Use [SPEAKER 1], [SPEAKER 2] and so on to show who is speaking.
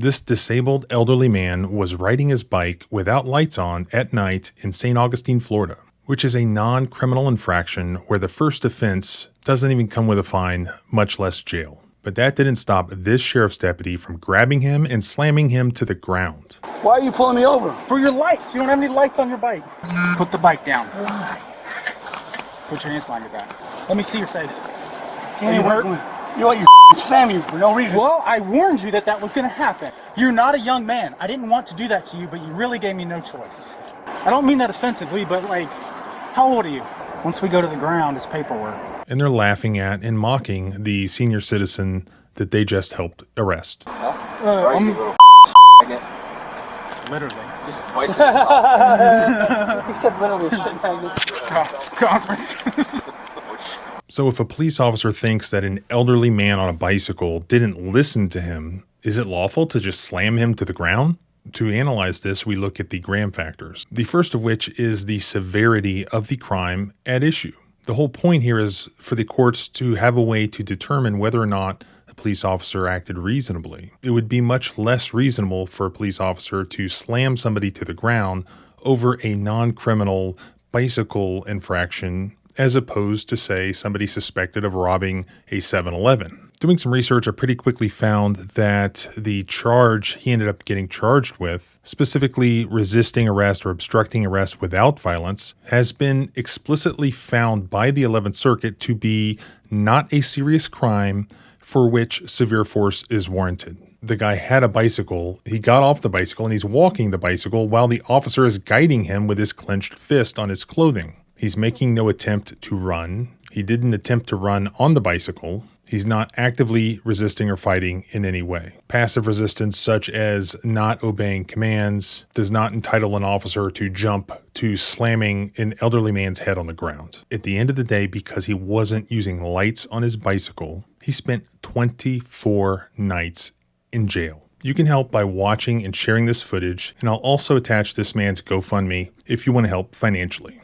[SPEAKER 1] This disabled elderly man was riding his bike without lights on at night in St. Augustine, Florida, which is a non-criminal infraction where the first offense doesn't even come with a fine, much less jail. But that didn't stop this sheriff's deputy from grabbing him and slamming him to the ground.
[SPEAKER 2] Why are you pulling me over?
[SPEAKER 3] For your lights. You don't have any lights on your bike. Put the bike down. Put your hands behind your back. Let me see your face.
[SPEAKER 2] Danny Winklman, you want you slam you for no reason.
[SPEAKER 3] Well, I warned you that was going to happen. You're not a young man. I didn't want to do that to you, but you really gave me no choice. I don't mean that offensively, but how old are you? Once we go to the ground, it's paperwork.
[SPEAKER 1] And they're laughing at and mocking the senior citizen that they just helped arrest.
[SPEAKER 3] Literally.
[SPEAKER 2] Just bicycle style. He said literally shit magnet.
[SPEAKER 3] Conference.
[SPEAKER 1] So if a police officer thinks that an elderly man on a bicycle didn't listen to him, is it lawful to just slam him to the ground? To analyze this, we look at the Graham factors, the first of which is the severity of the crime at issue. The whole point here is for the courts to have a way to determine whether or not a police officer acted reasonably. It would be much less reasonable for a police officer to slam somebody to the ground over a non-criminal bicycle infraction as opposed to, say, somebody suspected of robbing a 7-Eleven. Doing some research, I pretty quickly found that the charge he ended up getting charged with, specifically resisting arrest or obstructing arrest without violence, has been explicitly found by the 11th Circuit to be not a serious crime for which severe force is warranted. The guy had a bicycle, he got off the bicycle, and he's walking the bicycle while the officer is guiding him with his clenched fist on his clothing. He's making no attempt to run. He didn't attempt to run on the bicycle. He's not actively resisting or fighting in any way. Passive resistance, such as not obeying commands, does not entitle an officer to jump to slamming an elderly man's head on the ground. At the end of the day, because he wasn't using lights on his bicycle, he spent 24 nights in jail. You can help by watching and sharing this footage, and I'll also attach this man's GoFundMe if you want to help financially.